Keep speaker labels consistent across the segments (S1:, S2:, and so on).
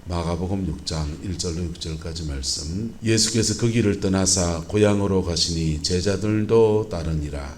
S1: 마가복음 6장 1절로 6절까지 말씀. 예수께서 그 길을 떠나사 고향으로 가시니 제자들도 따르니라.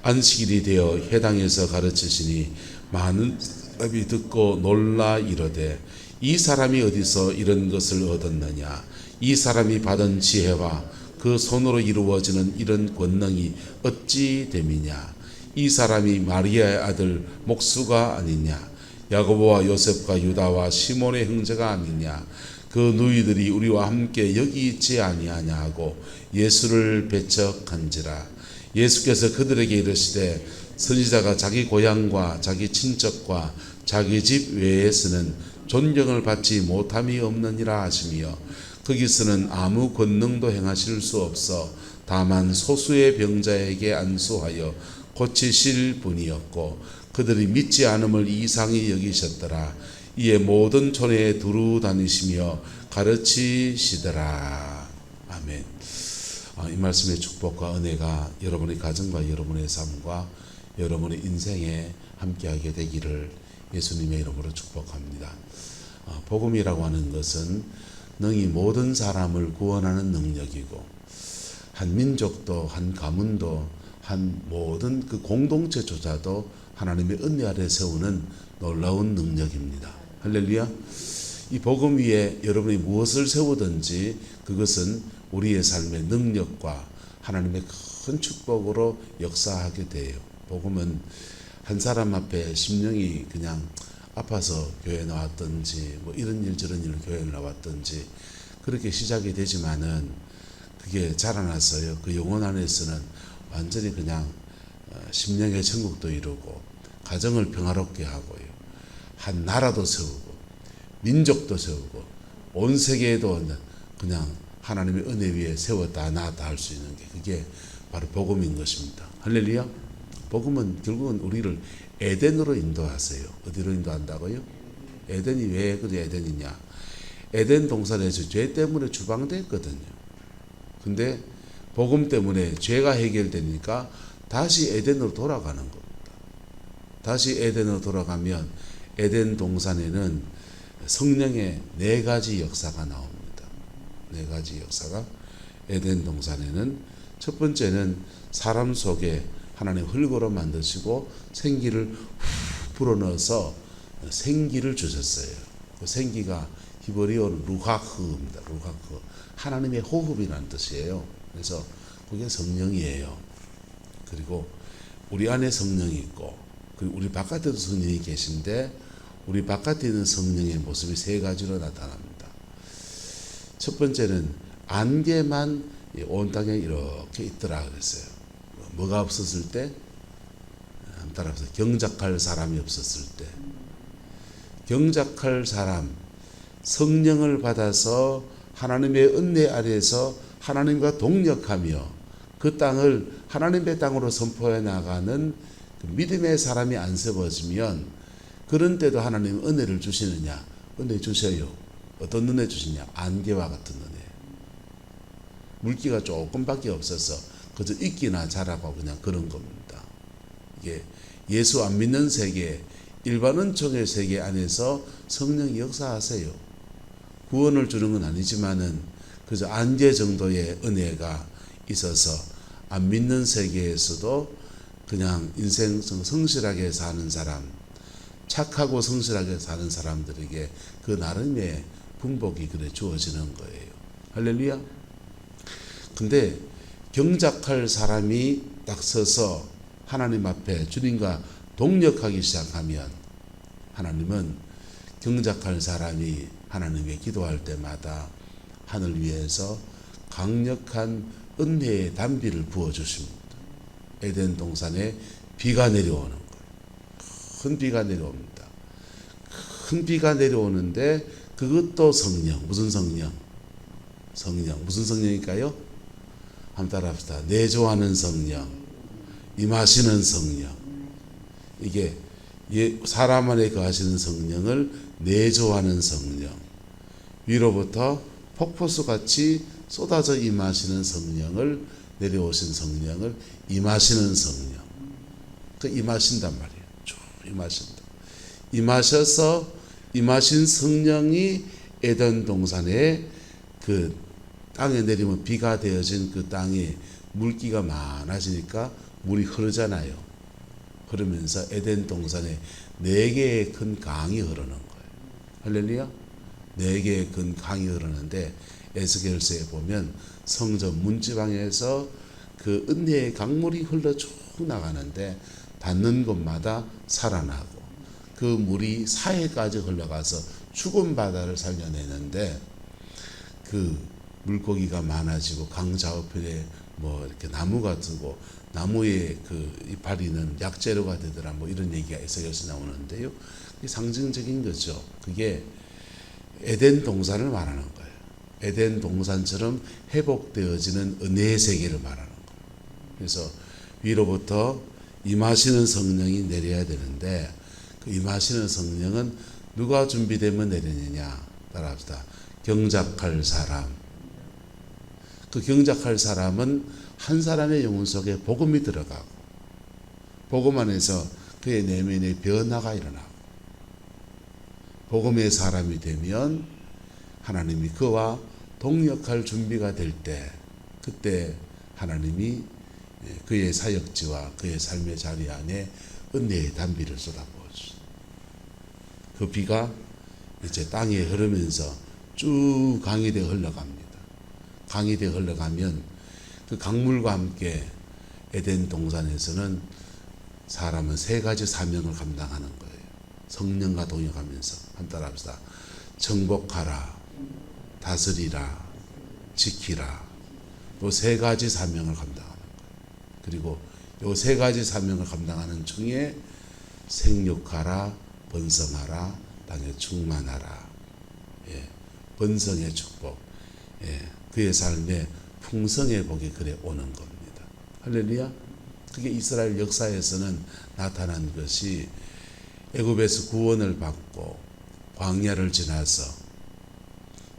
S1: 안식일이 되어 회당에서 가르치시니 많은 사람이 듣고 놀라 이르되 이 사람이 어디서 이런 것을 얻었느냐. 이 사람이 받은 지혜와 그 손으로 이루어지는 이런 권능이 어찌 됨이냐. 이 사람이 마리아의 아들 목수가 아니냐. 야고보와 요셉과 유다와 시몬의 형제가 아니냐. 그 누이들이 우리와 함께 여기 있지 아니하냐 하고 예수를 배척한지라. 예수께서 그들에게 이르시되 선지자가 자기 고향과 자기 친척과 자기 집 외에서는 존경을 받지 못함이 없느니라 하시며 거기서는 아무 권능도 행하실 수 없어 다만 소수의 병자에게 안수하여 고치실 분이었고 그들이 믿지 않음을 이상히 여기셨더라. 이에 모든 촌에 두루 다니시며 가르치시더라. 아멘. 이 말씀의 축복과 은혜가 여러분의 가정과 여러분의 삶과 여러분의 인생에 함께하게 되기를 예수님의 이름으로 축복합니다. 복음이라고 하는 것은 능히 모든 사람을 구원하는 능력이고 한 민족도 한 가문도 한 모든 그 공동체조차도 하나님의 은혜 아래 세우는 놀라운 능력입니다. 할렐루야. 이 복음 위에 여러분이 무엇을 세우든지 그것은 우리의 삶의 능력과 하나님의 큰 축복으로 역사하게 돼요. 복음은 한 사람 앞에 심령이 그냥 아파서 교회에 나왔든지 뭐 이런 일 저런 일로 교회에 나왔든지 그렇게 시작이 되지만은 그게 자라나서요. 그 영혼 안에서는 완전히 그냥 심령의 천국도 이루고 가정을 평화롭게 하고요. 한 나라도 세우고 민족도 세우고 온 세계에도 그냥 하나님의 은혜 위에 세웠다 놨다 할 수 있는 게 그게 바로 복음인 것입니다. 할렐루야. 복음은 결국은 우리를 에덴으로 인도하세요. 어디로 인도한다고요? 에덴이 왜 그래 에덴이냐? 에덴 동산에서 죄 때문에 추방됐거든요. 근데 복음 때문에 죄가 해결되니까 다시 에덴으로 돌아가는 겁니다. 다시 에덴으로 돌아가면 에덴 동산에는 성령의 4가지 역사가 나옵니다. 4가지 역사가 에덴 동산에는 첫 번째는 사람 속에 하나님 흙으로 만드시고 생기를 불어넣어서 생기를 주셨어요. 그 생기가 히브리어로 루하흐입니다. 루하흐. 하나님의 호흡이라는 뜻이에요. 그래서 그게 성령이에요. 그리고 우리 안에 성령이 있고 그리고 우리 바깥에도 성령이 계신데 우리 바깥에 있는 성령의 모습이 3가지로 나타납니다. 첫 번째는 안개만 온 땅에 이렇게 있더라 그랬어요. 뭐가 없었을 때? 따라서 경작할 사람이 없었을 때. 경작할 사람, 성령을 받아서 하나님의 은혜 아래에서 하나님과 동역하며 그 땅을 하나님의 땅으로 선포해 나가는 그 믿음의 사람이 안 세워지면 그런 때도 하나님 은혜를 주시느냐? 은혜 주셔요. 어떤 은혜 주시냐? 안개와 같은 은혜. 물기가 조금밖에 없어서 그저 있기나 자라고 그냥 그런 겁니다. 이게 예수 안 믿는 세계, 일반 은총의 세계 안에서 성령이 역사하세요. 구원을 주는 건 아니지만은 그저 안개 정도의 은혜가 있어서 안 믿는 세계에서도 그냥 인생 성실하게 사는 사람, 착하고 성실하게 사는 사람들에게 그 나름의 분복이 그래 주어지는 거예요. 할렐루야. 근데 경작할 사람이 딱 서서 하나님 앞에 주님과 동역하기 시작하면 하나님은 경작할 사람이 하나님께 기도할 때마다 하늘 위에서 강력한 은혜의 단비를 부어주십니다. 에덴 동산에 비가 내려오는 거예요. 큰 비가 내려옵니다. 큰 비가 내려오는데 그것도 성령. 무슨 성령? 성령. 무슨 성령일까요? 한번 따라합시다. 내조하는 성령. 임하시는 성령. 이게 사람 안에 거하시는 성령을 내조하는 성령. 위로부터 폭포수같이 쏟아져 임하시는 성령을 내려오신 성령을 임하시는 성령. 그 임하신단 말이에요. 쭉 임하신다. 임하셔서 임하신 성령이 에덴 동산에 그 땅에 내리면 비가 되어진 그 땅에 물기가 많아지니까 물이 흐르잖아요. 흐르면서 에덴 동산에 4개의 큰 강이 흐르는 거예요. 할렐루야. 4개의 큰 강이 흐르는데 에스겔서에 보면 성전 문지방에서 그 은혜의 강물이 흘러 쭉 나가는데 닿는 곳마다 살아나고 그 물이 사해까지 흘러가서 죽은 바다를 살려내는데 그 물고기가 많아지고 강 좌우편에 뭐 이렇게 나무가 두고 나무의 그 이파리는 약재료가 되더라 뭐 이런 얘기가 에스겔서 나오는데요. 그게 상징적인 거죠. 그게 에덴 동산을 말하는 거예요. 에덴 동산처럼 회복되어지는 은혜의 세계를 말하는 거예요. 그래서 위로부터 임하시는 성령이 내려야 되는데 그 임하시는 성령은 누가 준비되면 내리느냐 따라합시다. 경작할 사람. 그 경작할 사람은 한 사람의 영혼 속에 복음이 들어가고 복음 안에서 그의 내면의 변화가 일어나고 복음의 사람이 되면 하나님이 그와 동역할 준비가 될 때 그때 하나님이 그의 사역지와 그의 삶의 자리 안에 은혜의 단비를 쏟아부어주죠. 그 비가 이제 땅에 흐르면서 쭉 강이 되어 흘러갑니다. 강이 되어 흘러가면 그 강물과 함께 에덴 동산에서는 사람은 3가지 사명을 감당하는 거예요. 성령과 동역하면서 한 따라합시다. 정복하라, 다스리라, 지키라. 요 3가지 사명을 감당하는 거예요. 그리고 요 3가지 사명을 감당하는 중에 생육하라, 번성하라, 땅에 충만하라. 예, 번성의 축복. 예, 그의 삶에 풍성의 복이 그래 오는 겁니다. 할렐루야. 그게 이스라엘 역사에서는 나타난 것이 애굽에서 구원을 받고 광야를 지나서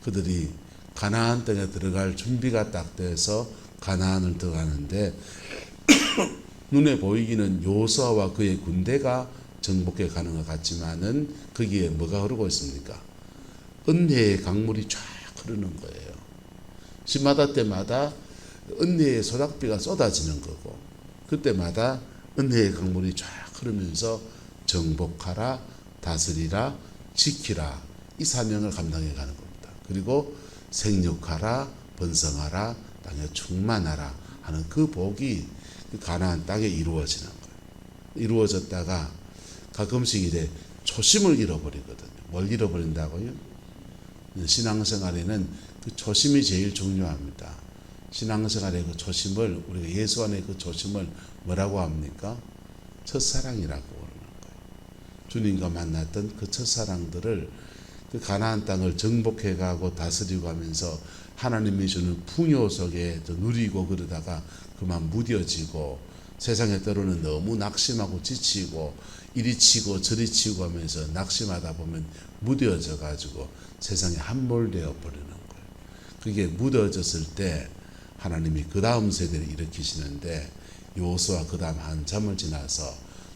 S1: 그들이 가나안 땅에 들어갈 준비가 딱 돼서 가나안을 들어가는데 눈에 보이기는 요수아와 그의 군대가 정복해 가는 것 같지만은 거기에 뭐가 흐르고 있습니까? 은혜의 강물이 쫙 흐르는 거예요. 시마다 때마다 은혜의 소낙비가 쏟아지는 거고 그때마다 은혜의 강물이 쫙 흐르면서 정복하라, 다스리라, 지키라 이 사명을 감당해 가는 겁니다. 그리고 생육하라, 번성하라, 땅에 충만하라 하는 그 복이 그 가나안 땅에 이루어지는 거예요. 이루어졌다가 가끔씩 이제 초심을 잃어버리거든요. 뭘 잃어버린다고요? 신앙생활에는 그 초심이 제일 중요합니다. 신앙생활의 그 초심을 우리가 예수 안에 그 초심을 뭐라고 합니까? 첫사랑이라고 그러는 거예요. 주님과 만났던 그 첫사랑들을 그 가나안 땅을 정복해가고 다스리고 하면서 하나님이 주는 풍요 속에 누리고 그러다가 그만 무뎌지고 세상에 때로는 너무 낙심하고 지치고 이리 치고 저리 치고 하면서 낙심하다 보면 무뎌져 가지고 세상에 함몰되어 버리는 거예요. 그게 무뎌졌을 때 하나님이 그 다음 세대를 일으키시는데 요수와 그 다음 한참을 지나서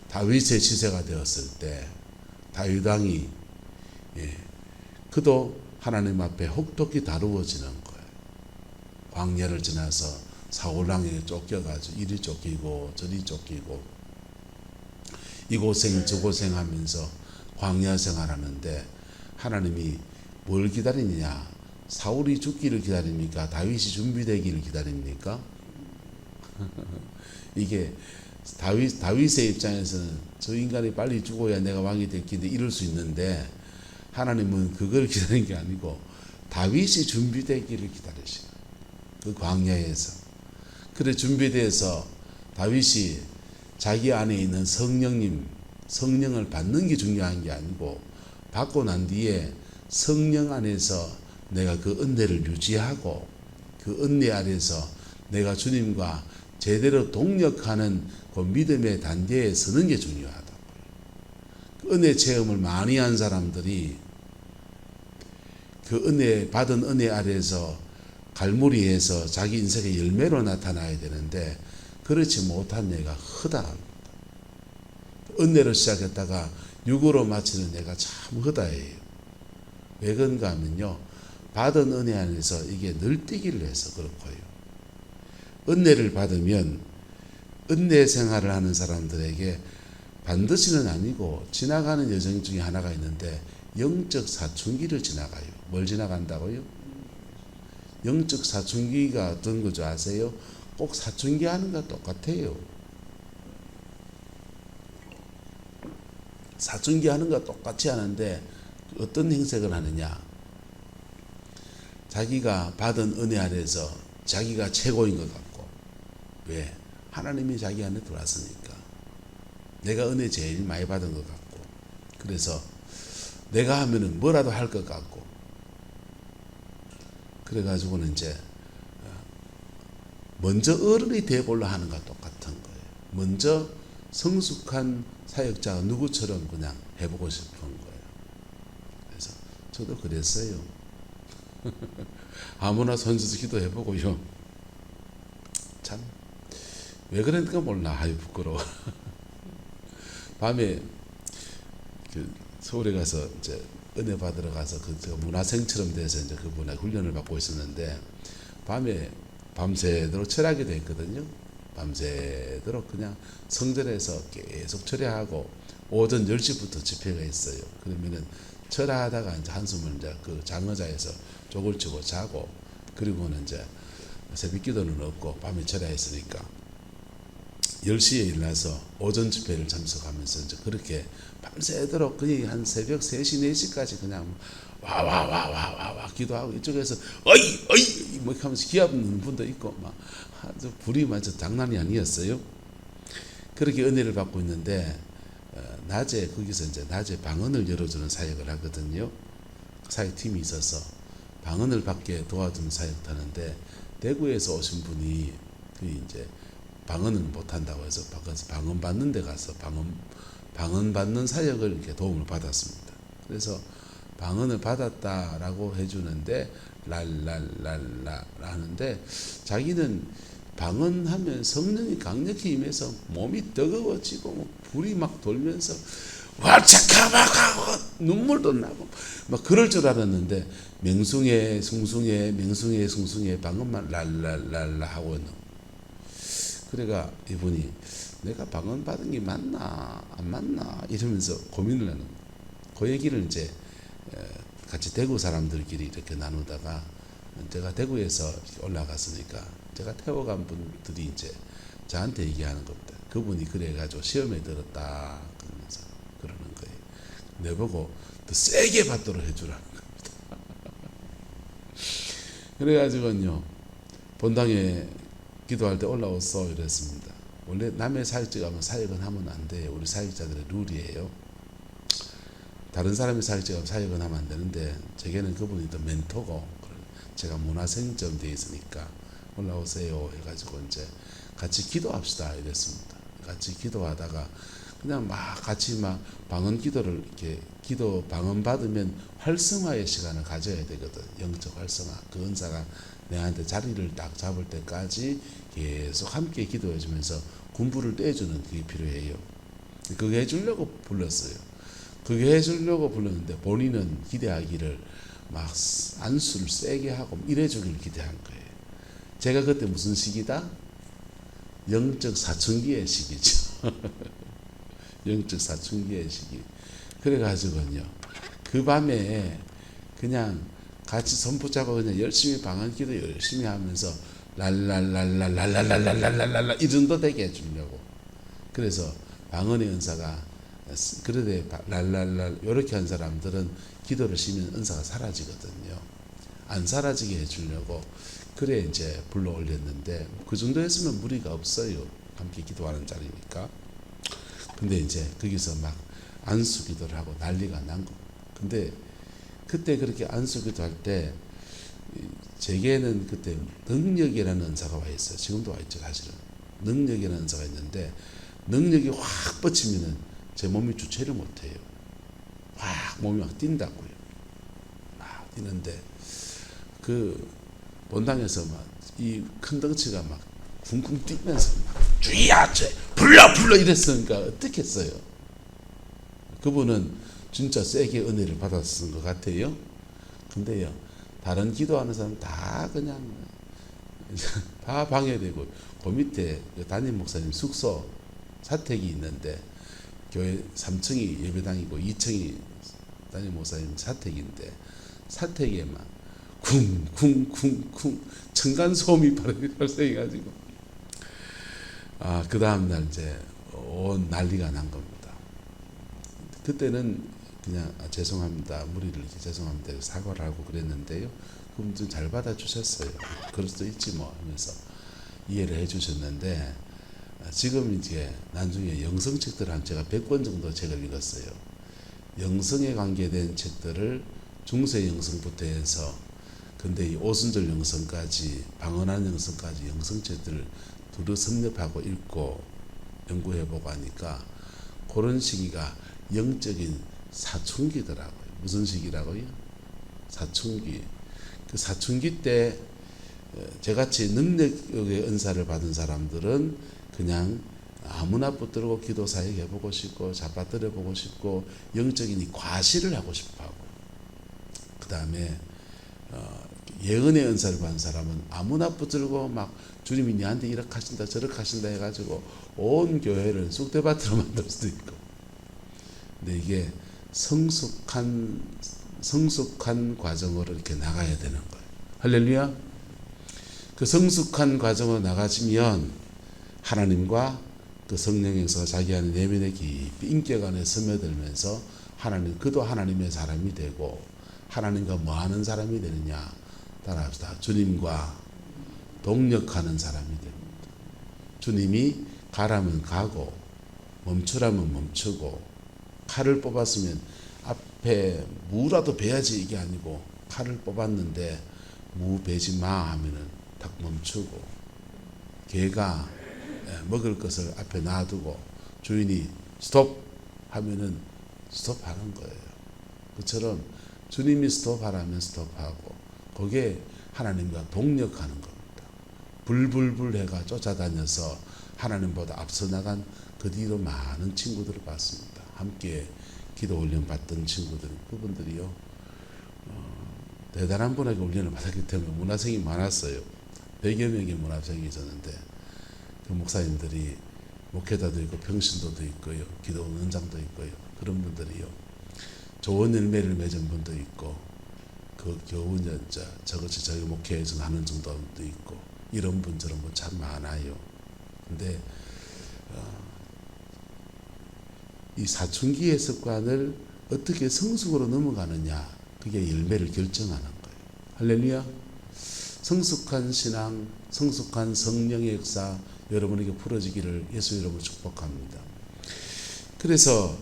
S1: 다윗의 시대가 되었을 때 다윗 왕이 그도 하나님 앞에 혹독히 다루어지는 거예요. 광야를 지나서 사울 왕에게 쫓겨가지고 이리 쫓기고 저리 쫓기고 이 고생 저 고생하면서 광야 생활하는데 하나님이 뭘 기다리느냐? 사울이 죽기를 기다립니까? 다윗이 준비되기를 기다립니까? 이게 다윗의 입장에서는 저 인간이 빨리 죽어야 내가 왕이 됐긴데 이럴 수 있는데 하나님은 그걸 기다리는 게 아니고 다윗이 준비되기를 기다리시는 그 광야에서. 그래 준비돼서 다윗이 자기 안에 있는 성령을 받는 게 중요한 게 아니고 받고 난 뒤에 성령 안에서 내가 그 은혜를 유지하고 그 은혜 아래서 내가 주님과 제대로 동역하는 그 믿음의 단계에 서는 게 중요하다. 그 은혜 체험을 많이 한 사람들이 그 은혜 받은 은혜 아래에서 갈무리해서 자기 인생의 열매로 나타나야 되는데 그렇지 못한 내가 허다합니다. 은혜로 시작했다가 육으로 마치는 내가 참 허다해요. 왜 그런가 하면요, 받은 은혜 안에서 이게 늘뛰기를 해서 그렇고요. 은혜를 받으면 은혜 생활을 하는 사람들에게 반드시는 아니고 지나가는 여정 중에 하나가 있는데 영적 사춘기를 지나가요. 뭘 지나간다고요? 영적 사춘기가 어떤 거죠 아세요? 꼭 사춘기 하는 거 똑같아요. 사춘기 하는 거 똑같이 하는데 어떤 행색을 하느냐, 자기가 받은 은혜 아래서 자기가 최고인 것 같고, 왜? 하나님이 자기 안에 들어왔으니까 내가 은혜 제일 많이 받은 것 같고, 그래서 내가 하면은 뭐라도 할 것 같고, 그래가지고는 이제 먼저 어른이 되어보려 하는 것과 똑같은 거예요. 먼저 성숙한 사역자가 누구처럼 그냥 해보고 싶은 거예요. 그래서 저도 그랬어요. 아무나 손주도 기도해보고요. 참 왜 그랬는가 몰라. 아유 부끄러워. 밤에 그 서울에 가서 이제 은혜 받으러 가서 그 문화생처럼 돼서 이제 그분의 훈련을 받고 있었는데, 밤에 밤새도록 철학이 됐거든요. 밤새도록 그냥 성전에서 계속 철야하고 오전 10시부터 집회가 있어요. 그러면은 철야하다가 이제 한숨을 이제 그 장의자에서 쪽을 치고 자고, 그리고는 이제 새벽 기도는 없고 밤에 철야했으니까 10시에 일어나서 오전 집회를 참석하면서 이제 그렇게 밤새도록 거의 한 새벽 3시, 4시까지 그냥 와 기도하고, 이쪽에서 어이 뭐 하면서 기합는 분도 있고 막 아주 불이 완전 장난이 아니었어요. 그렇게 은혜를 받고 있는데 낮에 거기서 이제 낮에 방언을 열어주는 사역을 하거든요. 사역팀이 있어서 방언을 받게 도와주는 사역을 하는데, 대구에서 오신 분이 그 이제 방언을 못한다고 해서 방언 받는 데 가서 방언 받는 사역을 이렇게 도움을 받았습니다. 그래서 방언을 받았다라고 해주는데 랄랄랄라 하는데, 자기는 방언하면 성령이 강력히 임해서 몸이 뜨거워지고 뭐 불이 막 돌면서 와차카마하고 눈물도 나고 막 그럴 줄 알았는데, 맹숭해 숭숭해 방언만 랄랄랄라 하고 있는. 그래가 이분이 내가 방언 받은 게 맞나 안 맞나 이러면서 고민을 하는 거예요. 그 얘기를 이제 같이 대구 사람들끼리 이렇게 나누다가, 제가 대구에서 올라갔으니까 제가 태워간 분들이 이제 저한테 얘기하는 겁니다. 그분이 그래가지고 시험에 들었다 그러면서 그러는 거예요. 내보고 더 세게 받도록 해주라는 겁니다. 그래가지고요, 본당에 기도할 때 올라왔어 이랬습니다. 원래 남의 사역지 가면 사역은 하면 안 돼요. 우리 사역자들의 룰이에요. 다른 사람의 사역지 가면 사역은 하면 안 되는데, 제게는 그분이 더 멘토고 제가 문화생점 돼 있으니까 올라오세요 해가지고 이제 같이 기도합시다 이랬습니다. 같이 기도하다가 그냥 막 같이 막 방언 기도를 이렇게 방언 받으면 활성화의 시간을 가져야 되거든. 영적 활성화. 그 은사가 내한테 자리를 딱 잡을 때까지 계속 함께 기도해 주면서 군부를 떼주는 그게 필요해요. 그게 해주려고 불렀어요. 그게 해주려고 불렀는데 본인은 기대하기를 막 안수를 세게 하고 이래주기를 기대한 거예요. 제가 그때 무슨 시기다? 영적 사춘기의 시기죠. 영적 사춘기의 시기. 그래가지고요, 그 밤에 그냥 같이 손 붙잡고 그냥 열심히 방언 기도 열심히 하면서 랄랄랄랄랄랄랄랄랄랄랄라 이 정도 되게 해주려고. 그래서 방언의 은사가 그러되 랄랄랄 이렇게 한 사람들은 기도를 쉬면 은사가 사라지거든요. 안 사라지게 해주려고 그래 이제 불러 올렸는데, 그 정도 했으면 무리가 없어요. 함께 기도하는 자리니까. 근데 이제 거기서 막 안수 기도를 하고 난리가 난 거. 근데 그때 그렇게 안수 기도할 때 제게는 그때 능력이라는 은사가 와 있어요. 지금도 와 있죠. 사실은 능력이라는 은사가 있는데, 능력이 확 뻗치면은 제 몸이 주체를 못해요. 확 몸이 막 뛴다고요. 막 뛰는데 그 본당에서 막 이 큰 덩치가 막 쿵쿵 뛰면서 막 주의야 불러 이랬으니까 어떻겠어요. 그분은 진짜 세게 은혜를 받았은 것 같아요. 근데요, 다른 기도하는 사람 다 그냥 다 방해되고, 그 밑에 담임 목사님 숙소 사택이 있는데, 교회 3층이 예배당이고 2층이 담임 목사님 사택인데, 사택에 막 쿵쿵쿵쿵 층간 소음이 발생해가지고, 그 다음날 이제 온 난리가 난 겁니다. 그때는 그냥 죄송합니다, 무리를 이렇게 죄송합니다 사과를 하고 그랬는데요, 그분들 잘 받아주셨어요. 그럴 수도 있지 뭐 하면서 이해를 해주셨는데, 지금 이제 나중에 영성책들을 한 제가 100권 정도 책을 읽었어요. 영성에 관계된 책들을 중세 영성부터 해서 근데 이 오순절 영성까지, 방언한 영성까지 영성책들을 두루 섭렵하고 읽고 연구해보고 하니까 그런 시기가 영적인 사춘기더라고요. 무슨 시기라고요? 사춘기. 그 사춘기 때 저같이 능력의 은사를 받은 사람들은 그냥 아무나 붙들고 기도 사역 해보고 싶고 잡아들여 보고 싶고 영적인 이 과시를 하고 싶어하고, 그 다음에 예언의 은사를 받은 사람은 아무나 붙들고 막 주님이 니한테 이렇게 하신다 저렇게 하신다 해가지고 온 교회를 쑥대밭으로 만들 수도 있고. 근데 이게 성숙한 과정으로 이렇게 나가야 되는 거예요. 할렐루야. 그 성숙한 과정으로 나가시면 하나님과 그 성령의 역사가 자기 안에 내면에 깊이 인격 안에 스며들면서 그도 하나님의 사람이 되고, 하나님과 뭐 하는 사람이 되느냐, 따라합시다. 주님과 동력하는 사람이 됩니다. 주님이 가라면 가고 멈추라면 멈추고, 칼을 뽑았으면 앞에 무라도 베야지 이게 아니고, 칼을 뽑았는데 무 베지 마 하면은 딱 멈추고, 개가 먹을 것을 앞에 놔두고 주인이 스톱 하면은 스톱하는 거예요. 그처럼 주님이 스톱하라면 스톱하고, 거기에 하나님과 동력하는 겁니다. 불불불 해가 쫓아다녀서 하나님보다 앞서 나간 그 뒤로 많은 친구들을 봤습니다. 함께 기도 훈련 받던 친구들, 그분들이요, 대단한 분에게 훈련을 받았기 때문에 문화생이 많았어요. 100여 명의 문화생이 있었는데, 그 목사님들이 목회자도 있고 평신도도 있고요, 기도 원장도 있고요, 그런 분들이요, 좋은 열매를 맺은 분도 있고, 그 겨우 저것이 저희 목회에서 하는 정도도 있고, 이런 분 저런 분 참 많아요. 근데 이 사춘기의 습관을 어떻게 성숙으로 넘어가느냐, 그게 열매를 결정하는 거예요. 할렐루야. 성숙한 신앙, 성숙한 성령의 역사 여러분에게 풀어지기를 예수 이름으로 축복합니다. 그래서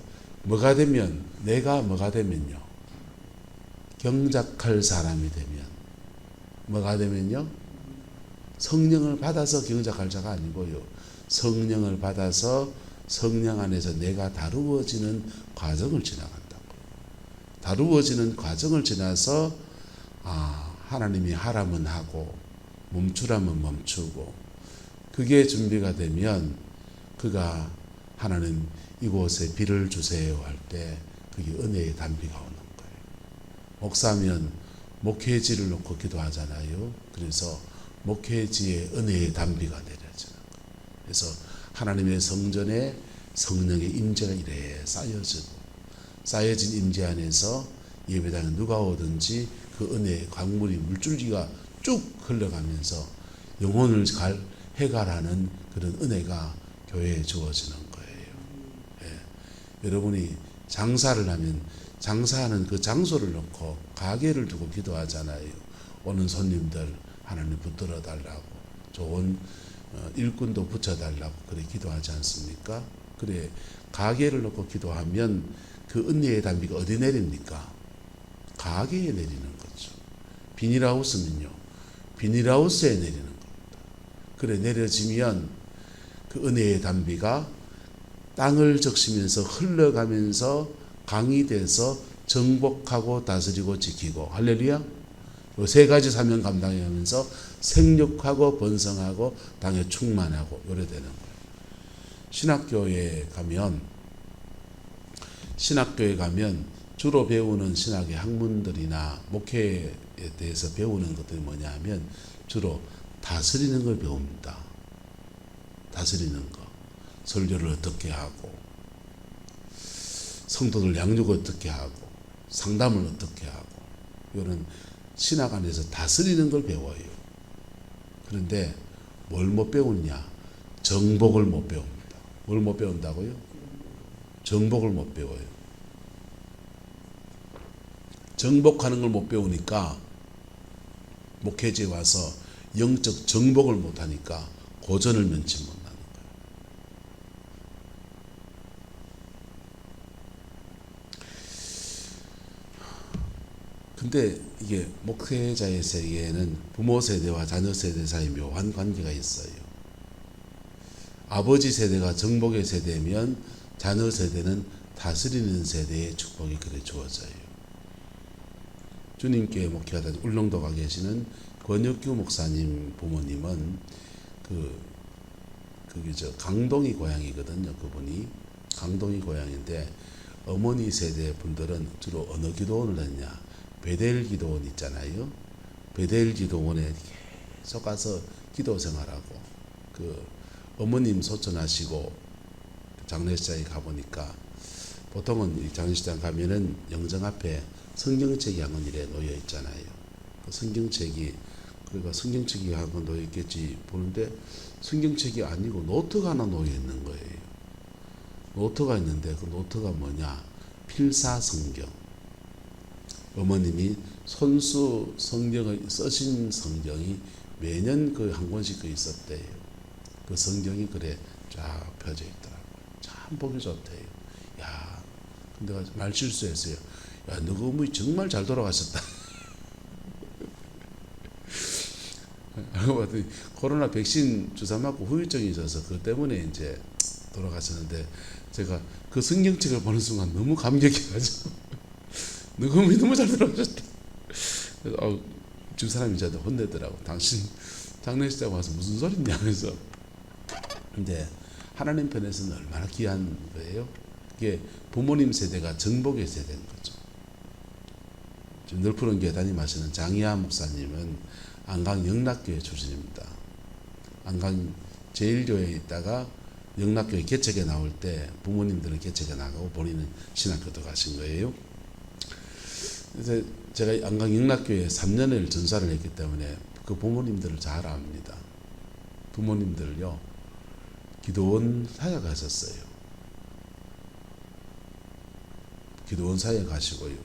S1: 내가 뭐가 되면요, 경작할 사람이 되면 뭐가 되면요, 성령을 받아서 경작할 자가 아니고요, 성령을 받아서 성령 안에서 내가 다루어지는 과정을 지나간다고. 다루어지는 과정을 지나서 하나님이 하라면 하고 멈추라면 멈추고, 그게 준비가 되면 그가 하나님 이곳에 비를 주세요 할 때 그게 은혜의 단비가 오는 거예요. 목사면 목회지를 놓고 기도하잖아요. 그래서 목회지에 은혜의 단비가 내려지는 거예요. 그래서 하나님의 성전에 성령의 임재가 이래 쌓여진 임재 안에서 예배당에 누가 오든지 그 은혜의 강물이 물줄기가 쭉 흘러가면서 영혼을 해갈하는 그런 은혜가 교회에 주어지는 거예요. 예. 여러분이 장사를 하면 장사하는 그 장소를 놓고 가게를 두고 기도하잖아요. 오는 손님들 하나님 붙들어 달라고, 좋은 일꾼도 붙여달라고 그래 기도하지 않습니까? 그래 가게를 놓고 기도하면 그 은혜의 단비가 어디 내립니까? 가게에 내리는 거죠. 비닐하우스는요, 비닐하우스에 내리는 겁니다. 그래 내려지면 그 은혜의 단비가 땅을 적시면서 흘러가면서 강이 돼서 정복하고 다스리고 지키고, 할렐루야. 세 가지 사명 감당하면서 생육하고 번성하고 땅에 충만하고 요래 되는 거예요. 신학교에 가면 주로 배우는 신학의 학문들이나 목회에 대해서 배우는 것들이 뭐냐 하면 주로 다스리는 걸 배웁니다. 다스리는 거. 설교를 어떻게 하고, 성도들 양육을 어떻게 하고, 상담을 어떻게 하고, 이런 신학 안에서 다스리는 걸 배워요. 그런데 뭘 못 배우냐? 정복을 못 배웁니다. 뭘 못 배운다고요? 정복을 못 배워요. 정복하는 걸 못 배우니까 목회지에 와서 영적 정복을 못 하니까 고전을 면치 못하는 거예요. 근데 이게 목회자의 세계에는 부모 세대와 자녀 세대 사이에 묘한 관계가 있어요. 아버지 세대가 정복의 세대면 자녀 세대는 다스리는 세대의 축복이 그래 주어져요. 주님께 목회하다 울릉도 가 계시는 권혁규 목사님 부모님은 그게 강동이 고향이거든요. 그분이 강동이 고향인데 어머니 세대 분들은 주로 어느 기도원을 했냐? 베델 기도원 있잖아요. 베델 기도원에 계속 가서 기도 생활하고 어머님 소천하시고 장례식장에 가보니까 보통은 장례식장 가면은 영정 앞에 성경책이 한 권 이래 놓여 있잖아요. 그 성경책이 그러니까 성경책이 한 권 놓여 있겠지 보는데 성경책이 아니고 노트가 하나 놓여 있는 거예요. 노트가 있는데 그 노트가 뭐냐? 필사성경. 어머님이 손수 성경을 쓰신 성경이 매년 그 한 권씩 있었대요. 그 성경이 그래 쫙 펴져 있더라고요. 참 보기 좋대요. 야, 근데 말 실수했어요. 야, 너그 어머니 정말 잘 돌아가셨다. 알고 봤더니 코로나 백신 주사 맞고 후유증이 있어서 그것 때문에 이제 돌아가셨는데 제가 그 성경책을 보는 순간 너무 감격해가지고 너그 어머니 너무 잘 돌아가셨다. 그래서 주 사람이 저한테 혼내더라고. 당신 장례식장 와서 무슨 소리냐 하면서. 근데 하나님 편에서는 얼마나 귀한 거예요. 이게 부모님 세대가 정복의 세대인 거죠. 지금 늘푸른 교회 담임하시는 장희아 목사님은 안강 영락교회 출신입니다. 안강 제일교회에 있다가 영락교회 개척에 나올 때 부모님들은 개척에 나가고 본인은 신학교도 가신 거예요. 그래서 제가 안강 영락교회에 3년을 전사를 했기 때문에 그 부모님들을 잘 압니다. 부모님들요 기도원 사역 하셨어요. 기도원 사역 하시고요.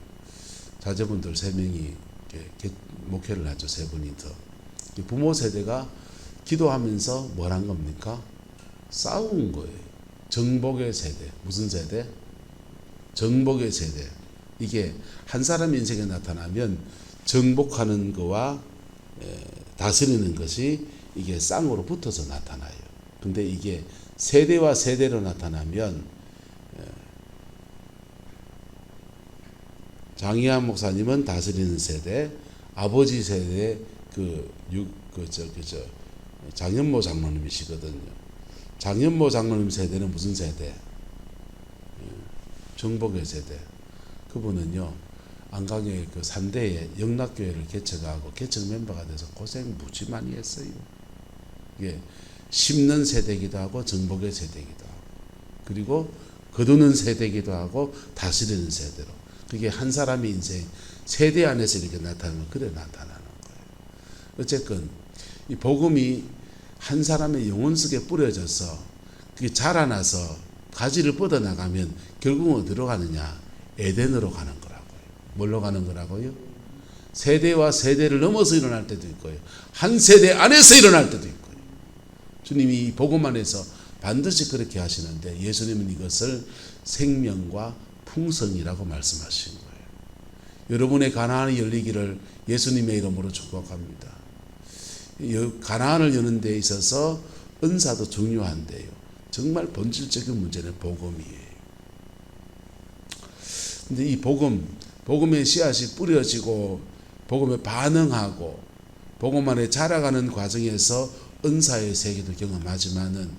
S1: 자제분들 3명이 목회를 하죠. 3분이 더. 부모 세대가 기도하면서 뭘 한 겁니까? 싸운 거예요. 정복의 세대. 무슨 세대? 정복의 세대. 이게 한 사람 인생에 나타나면 정복하는 거와 다스리는 것이 이게 쌍으로 붙어서 나타나요. 근데 이게 세대와 세대로 나타나면 장희한 목사님은 다스리는 세대, 아버지 세대 장현모 장로님이시거든요. 장현모 장로님 세대는 무슨 세대? 정복의 세대. 그분은요 안강의 그 3대의 영락교회를 개척하고 개척 멤버가 돼서 고생 무지 많이 했어요. 이게 심는 세대이기도 하고 정복의 세대이기도 하고 그리고 거두는 세대이기도 하고 다스리는 세대로 그게 한 사람의 인생 세대 안에서 이렇게 나타나면 그래 나타나는 거예요. 어쨌건 이 복음이 한 사람의 영혼 속에 뿌려져서 그게 자라나서 가지를 뻗어나가면 결국은 어디로 가느냐? 에덴으로 가는 거라고요. 뭘로 가는 거라고요? 세대와 세대를 넘어서 일어날 때도 있고요. 한 세대 안에서 일어날 때도 있고요. 주님이 이 복음 안에서 반드시 그렇게 하시는데 예수님은 이것을 생명과 풍성이라고 말씀하신 거예요. 여러분의 가나안이 열리기를 예수님의 이름으로 축복합니다. 가나안을 여는 데 있어서 은사도 중요한데요. 정말 본질적인 문제는 복음이에요. 근데 이 복음의 씨앗이 뿌려지고 복음에 반응하고 복음 안에 자라가는 과정에서 은사의 세계도 경험하지만은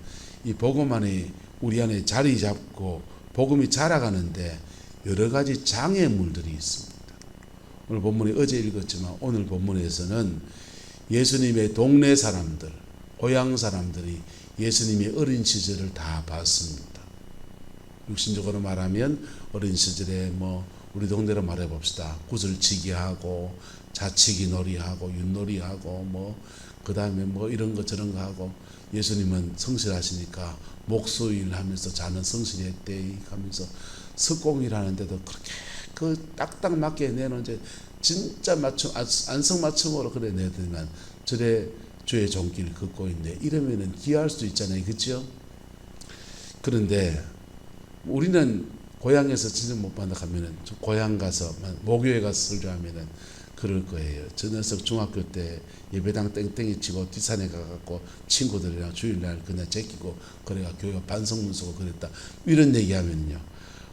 S1: 이 복음 안에 우리 안에 자리 잡고 복음이 자라가는데 여러 가지 장애물들이 있습니다. 오늘 본문에 어제 읽었지만 오늘 본문에서는 예수님의 동네 사람들, 고향 사람들이 예수님의 어린 시절을 다 봤습니다. 육신적으로 말하면 어린 시절에 우리 동네로 말해봅시다. 구슬치기 하고 자치기 놀이하고 윷놀이하고 그 다음에 이런 거 저런 거 하고, 예수님은 성실하시니까 목수일 하면서 자는 성실했대 하면서 석공일하는데도 그렇게 그 딱딱 맞게 내놓은 이제 진짜 맞춤 안성맞춤으로 그래 내더니만 저래 주의 종길 걷고 있네. 이러면은 기여할 수도 있잖아요, 그렇죠? 그런데 우리는 고향에서 진짜 못 받아 가면은 고향 가서 모교회 가서 설교하면은 그럴 거예요. 저 녀석 중학교 때 예배당 땡땡이 치고 뒷산에 가갖고 친구들이랑 주일날 그냥 제끼고 그래가 교회 반성문 쓰고 그랬다. 이런 얘기하면요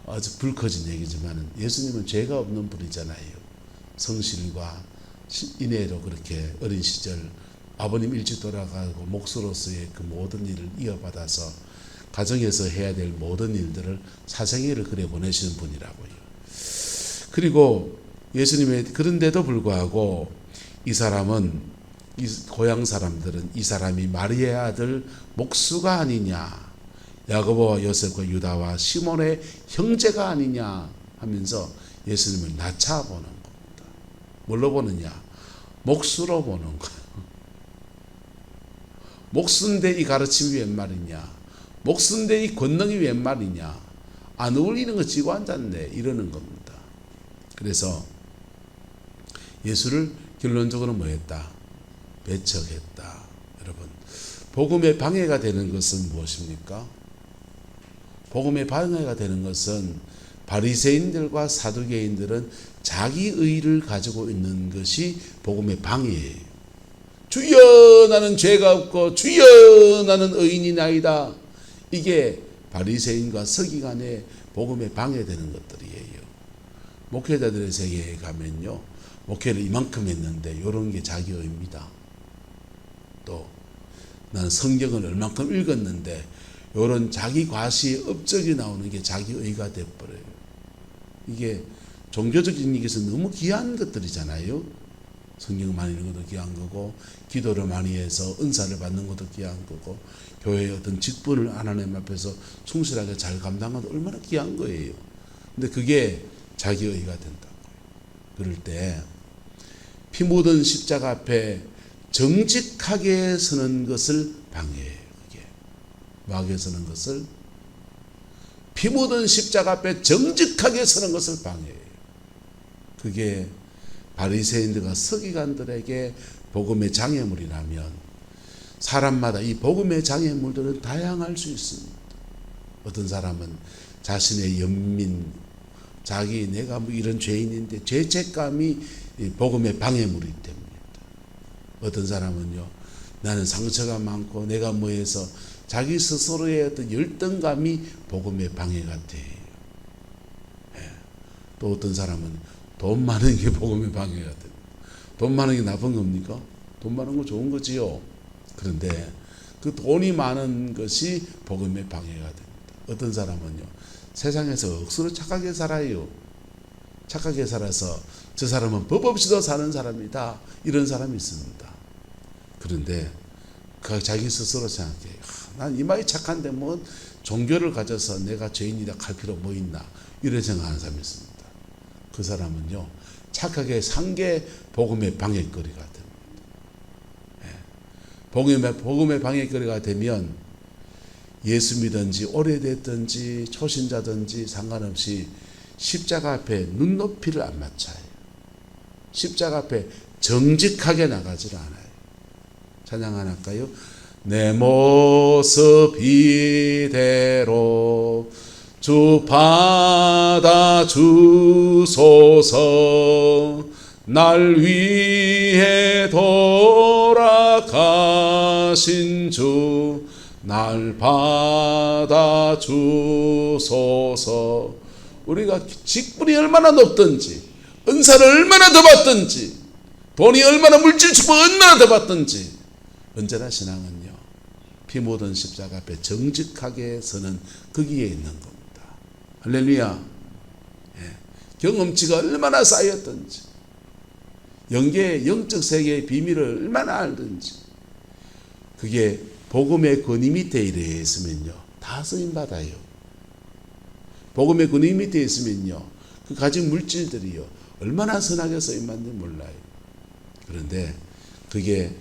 S1: 아주 불커진 얘기지만은 예수님은 죄가 없는 분이잖아요. 성실과 인애로 그렇게 어린 시절 아버님 일찍 돌아가고 목수로서의 그 모든 일을 이어받아서 가정에서 해야 될 모든 일들을 사생애를 그래 보내시는 분이라고요. 그리고 예수님의 그런데도 불구하고 이 사람은, 이 고향 사람들은 이 사람이 마리아의 아들 목수가 아니냐, 야고보와 요셉과 유다와 시몬의 형제가 아니냐 하면서 예수님을 낮춰보는 겁니다. 뭘로 보느냐? 목수로 보는 거예요. 목수인데 이 가르침이 웬 말이냐, 목수인데 이 권능이 웬 말이냐, 안 어울리는 거 쥐고 앉았네, 이러는 겁니다. 그래서 예수를 결론적으로 뭐했다? 배척했다. 여러분, 복음의 방해가 되는 것은 무엇입니까? 복음의 방해가 되는 것은 바리새인들과 사두개인들은 자기 의를 가지고 있는 것이 복음의 방해예요. 주여 나는 죄가 없고 주여 나는 의인이나이다. 이게 바리새인과 서기관의 복음에 방해되는 것들이에요. 목회자들의 세계에 가면요, 목회를 이만큼 했는데 이런 게 자기의입니다. 또 나는 성경을 얼만큼 읽었는데 이런 자기 과시의 업적이 나오는 게 자기의가 돼버려요. 이게 종교적인 얘기에서 너무 귀한 것들이잖아요. 성경을 많이 읽는 것도 귀한 거고, 기도를 많이 해서 은사를 받는 것도 귀한 거고, 교회의 어떤 직분을 하나님 앞에서 충실하게 잘 감당하는 것도 얼마나 귀한 거예요. 근데 그게 자기의가 된다고요. 그럴 때 피 묻은 십자가 앞에 정직하게 서는 것을 방해해요. 그게 막에 서는 것을, 피 묻은 십자가 앞에 정직하게 서는 것을 방해해요. 그게 바리새인들과 서기관들에게 복음의 장애물이라면, 사람마다 이 복음의 장애물들은 다양할 수 있습니다. 어떤 사람은 자신의 연민, 내가 이런 죄인인데 죄책감이 복음의 방해물이 됩니다. 어떤 사람은요, 나는 상처가 많고 내가 뭐해서 자기 스스로의 어떤 열등감이 복음의 방해가 돼요. 또 어떤 사람은 돈 많은 게 복음의 방해가 됩니다. 돈 많은 게 나쁜 겁니까? 돈 많은 거 좋은 거지요. 그런데 그 돈이 많은 것이 복음의 방해가 됩니다. 어떤 사람은요, 세상에서 억수로 착하게 살아요. 착하게 살아서 저 사람은 법 없이도 사는 사람이다, 이런 사람이 있습니다. 그런데 그 자기 스스로 생각해요. 난 이마에 착한데 뭐 종교를 가져서 내가 죄인이다 할 필요 뭐 있나, 이런 생각하는 사람이 있습니다. 그 사람은요, 착하게 산 게 복음의 방해거리가 됩니다. 복음의 방해거리가 되면 예수 믿든지 오래됐든지 초신자든지 상관없이 십자가 앞에 눈높이를 안 맞춰요. 십자가 앞에 정직하게 나가질 않아요. 찬양 하나 할까요? 내 모습 이대로 주 받아주소서. 날 위해 돌아가신 주 날 받아주소서. 우리가 직분이 얼마나 높든지, 은사를 얼마나 더 받든지, 돈이 얼마나 물질 축복 얼마나 더 받든지, 언제나 신앙은요, 피 묻은 십자가 앞에 정직하게 서는 거기에 있는 겁니다. 할렐루야. 예. 경험치가 얼마나 쌓였든지, 영계의 영적 세계의 비밀을 얼마나 알든지, 그게 복음의 권위 밑에 이래 있으면요, 다 쓰임받아요. 복음의 권위 밑에 있으면요, 그 가진 물질들이요, 얼마나 선하게 쓰임받는지 몰라요. 그런데 그게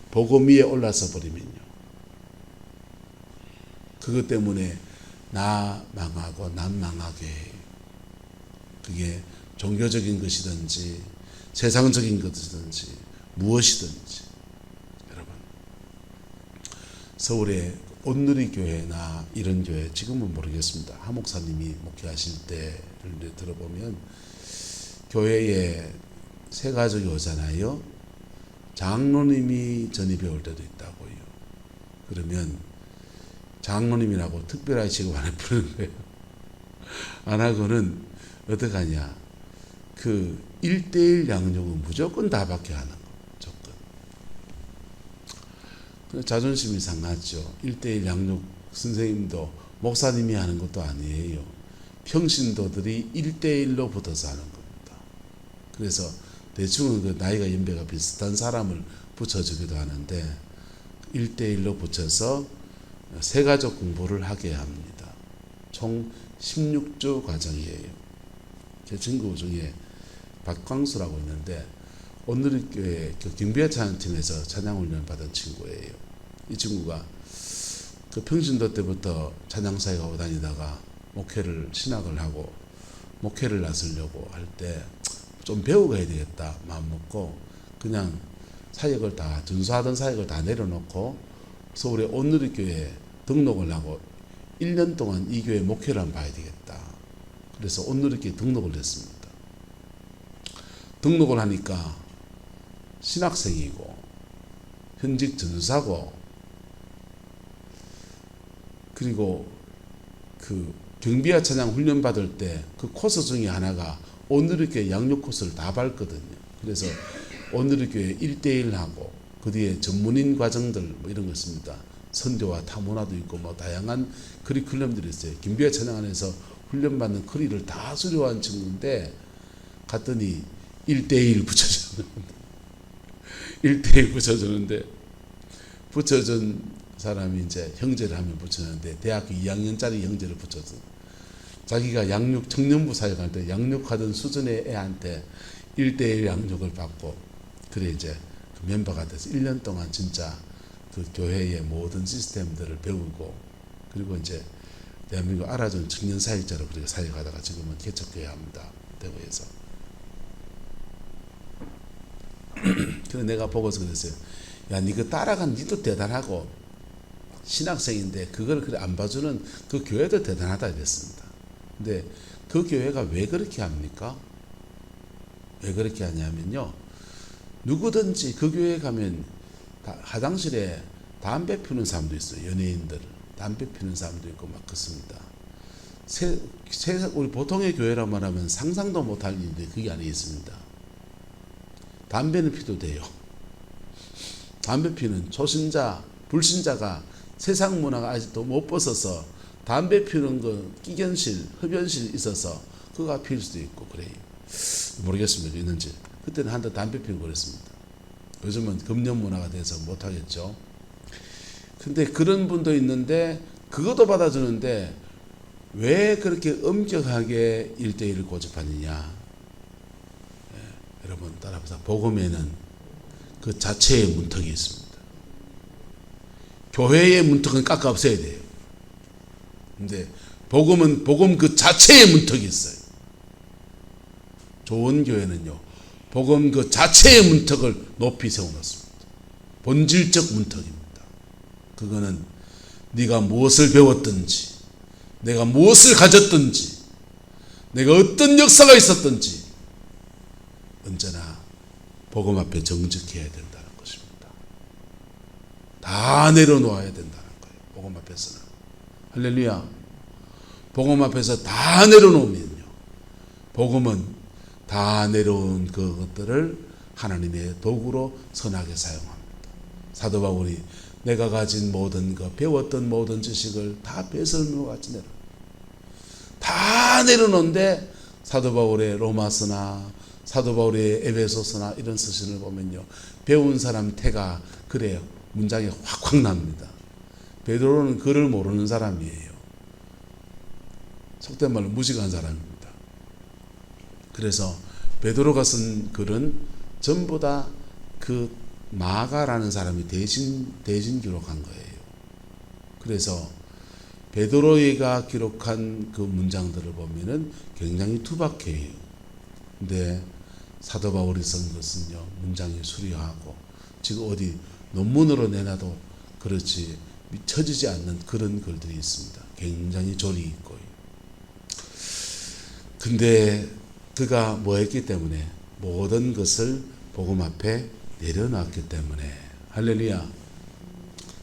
S1: 복음 위에 올라서 버리면요, 그것 때문에 나 망하고 남 망하게 해요. 그게 종교적인 것이든지 세상적인 것이든지 무엇이든지. 여러분, 서울의 온누리교회나 이런 교회, 지금은 모르겠습니다. 하 목사님이 목회하실 때를 들어보면 교회에 새 가족이 오잖아요. 장로님이 전입해 올 때도 있다고요. 그러면 장로님이라고 특별하게 지금 안 해부르는 거예요. 안 하고는 어떡하냐, 그 1:1 양육은 무조건 다 받게 하는 거, 조건. 자존심이 상하죠. 1:1 양육 선생님도 목사님이 하는 것도 아니에요. 평신도들이 1:1로 붙어서 하는 겁니다. 그래서 대충은 그 나이가 연배가 비슷한 사람을 붙여주기도 하는데 1:1로 붙여서 세가족 공부를 하게 합니다. 총 16주 과정이에요. 제 친구 중에 박광수라고 있는데 온누리교회 그 경비회 찬양팀에서 찬양훈련 받은 친구예요. 이 친구가 그 평신도 때부터 찬양사에 가고 다니다가 목회를 신학을 하고 목회를 나서려고 할 때 좀 배우고 해야 되겠다 마음 먹고 그냥 사역을 다 전수하던 사역을 다 내려놓고 서울의 온누리교회에 등록을 하고 1년 동안 이 교회 목회를 한번 봐야 되겠다. 그래서 온누리교회에 등록을 했습니다. 등록을 하니까 신학생이고 현직 전사고 그리고 그 경비와 찬양 훈련 받을 때 그 코스 중에 하나가 온누리교회 양육 코스를 다 밟거든요. 그래서 온누리교회 1:1하고 그 뒤에 전문인 과정들 뭐 이런 거 있습니다. 선교와 타문화도 있고 뭐 다양한 커리큘럼들이 있어요. 경비와 찬양 안에서 훈련받는 커리를 다 수료한 친구인데 갔더니 1:1 붙여주는데 1:1 붙여주는데 붙여준 사람이 이제 형제를 하면 붙였는데 대학교 2학년짜리 형제를 붙여서 자기가 양육 청년부 사역할 때 양육하던 수준의 애한테 1:1 양육을 받고 그래 이제 그 멤버가 돼서 1년 동안 진짜 그 교회의 모든 시스템들을 배우고 그리고 이제 대한민국 알아준 청년 사역자로 그렇게 사역하다가 지금은 개척교회 합니다. 대구에서. 그래서 내가 보고서 그랬어요. 야, 니그 따라간 니도 대단하고 신학생인데 그걸 그래 안 봐주는 그 교회도 대단하다 이랬습니다. 근데 그 교회가 왜 그렇게 합니까? 왜 그렇게 하냐면요. 누구든지 그 교회에 가면 화장실에 담배 피우는 사람도 있어요. 연예인들. 담배 피우는 사람도 있고 막 그렇습니다. 우리 보통의 교회라 말하면 상상도 못할 일인데 그게 안에 있습니다. 담배는 피도 돼요. 담배 피우는 초신자, 불신자가 세상 문화가 아직도 못 벗어서 담배 피우는 거 끼견실, 흡연실 있어서 그가 피울 수도 있고 그래요. 모르겠습니다. 있는지. 그때는 한때 담배 피우고 그랬습니다. 요즘은 금연 문화가 돼서 못하겠죠. 근데 그런 분도 있는데 그것도 받아주는데 왜 그렇게 엄격하게 1:1을 고집하느냐. 여러분 따라합시다. 복음에는 그 자체의 문턱이 있습니다. 교회의 문턱은 깎아 없애야 돼요. 근데 복음은 복음 그 자체의 문턱이 있어요. 좋은 교회는요. 복음 그 자체의 문턱을 높이 세워놓습니다. 본질적 문턱입니다. 그거는 네가 무엇을 배웠든지 내가 무엇을 가졌든지 내가 어떤 역사가 있었든지 언제나 복음 앞에 정직해야 된다는 것입니다. 다 내려놓아야 된다는 거예요. 복음 앞에서는. 할렐루야. 복음 앞에서 다 내려놓으면요. 복음은 다 내려온 그것들을 하나님의 도구로 선하게 사용합니다. 사도 바울이 내가 가진 모든 것, 배웠던 모든 지식을 다 배설물과 같이 다 내려놓는데 사도 바울의 로마서나 사도 바울의 에베소서나 이런 서신을 보면요, 배운 사람 태가 그래요. 문장이 확확 납니다. 베드로는 글을 모르는 사람이에요. 속된 말로 무식한 사람입니다. 그래서 베드로가 쓴 글은 전부 다 그 마가라는 사람이 대신 기록한 거예요. 그래서 베드로가 기록한 그 문장들을 보면은 굉장히 투박해요. 근데 사도 바울이 쓴 것은요, 문장이 수려하고 지금 어디 논문으로 내놔도 그렇지 쳐지지 않는 그런 글들이 있습니다. 굉장히 조리 있고요. 근데 그가 뭐 했기 때문에? 모든 것을 복음 앞에 내려놨기 때문에. 할렐루야.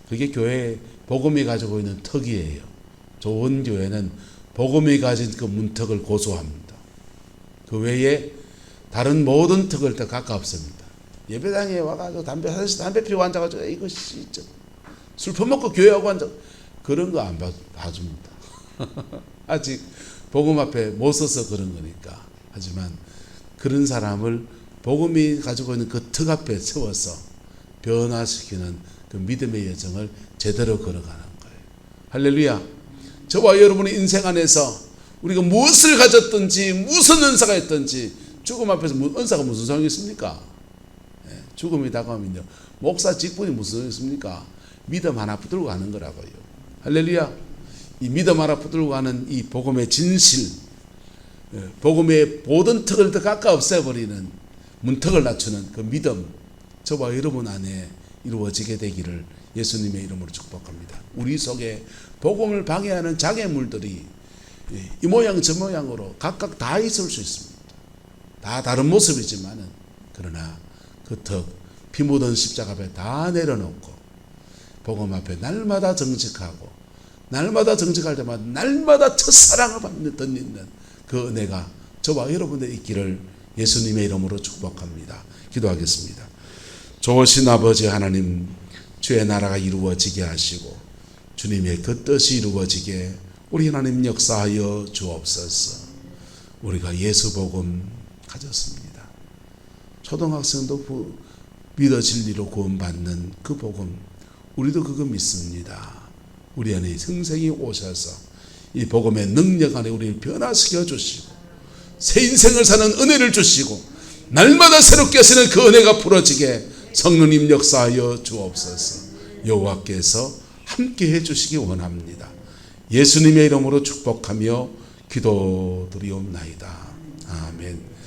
S1: 그게 교회의 복음이 가지고 있는 턱이에요. 좋은 교회는 복음이 가진 그 문턱을 고수합니다. 그 외에 다른 모든 턱을 다 가깝습니다. 예배당에 와가지고 담배 피우고 앉아가지고 이것이 술 퍼먹고 교회하고 앉아, 그런 거 안 봐줍니다. 아직 복음 앞에 못 서서 그런 거니까. 하지만 그런 사람을 복음이 가지고 있는 그 턱 앞에 세워서 변화시키는 그 믿음의 여정을 제대로 걸어가는 거예요. 할렐루야. 저와 여러분의 인생 안에서 우리가 무엇을 가졌든지 무슨 은사가 있든지 죽음 앞에서 은사가 무슨 소용이 있습니까? 죽음이 다가오면요, 목사 직분이 무슨 소용이 있습니까? 믿음 하나 붙들고 가는 거라고요. 할렐루야. 이 믿음 하나 붙들고 가는 이 복음의 진실, 복음의 모든 턱을 더 가까이 없애버리는 문턱을 낮추는 그 믿음, 저와 여러분 안에 이루어지게 되기를 예수님의 이름으로 축복합니다. 우리 속에 복음을 방해하는 장애물들이 이 모양 저 모양으로 각각 다 있을 수 있습니다. 다 다른 모습이지만은, 그러나 그 턱, 피 묻은 십자가 앞에 다 내려놓고 복음 앞에 날마다 정직하고, 날마다 정직할 때마다 날마다 첫사랑을 받는 그 은혜가 저와 여러분의 있기를 예수님의 이름으로 축복합니다. 기도하겠습니다. 좋으신 아버지 하나님, 주의 나라가 이루어지게 하시고 주님의 그 뜻이 이루어지게 우리 하나님 역사하여 주옵소서. 우리가 예수 복음 가졌습니다. 초등학생도 믿어 진리로 구원받는 그 복음, 우리도 그거 믿습니다. 우리 안에 성생이 오셔서 이 복음의 능력 안에 우리를 변화시켜 주시고 새 인생을 사는 은혜를 주시고 날마다 새롭게 하시는 그 은혜가 풀어지게 성령님 역사하여 주옵소서. 여호와께서 함께 해주시기 원합니다. 예수님의 이름으로 축복하며 기도드리옵나이다. 아멘.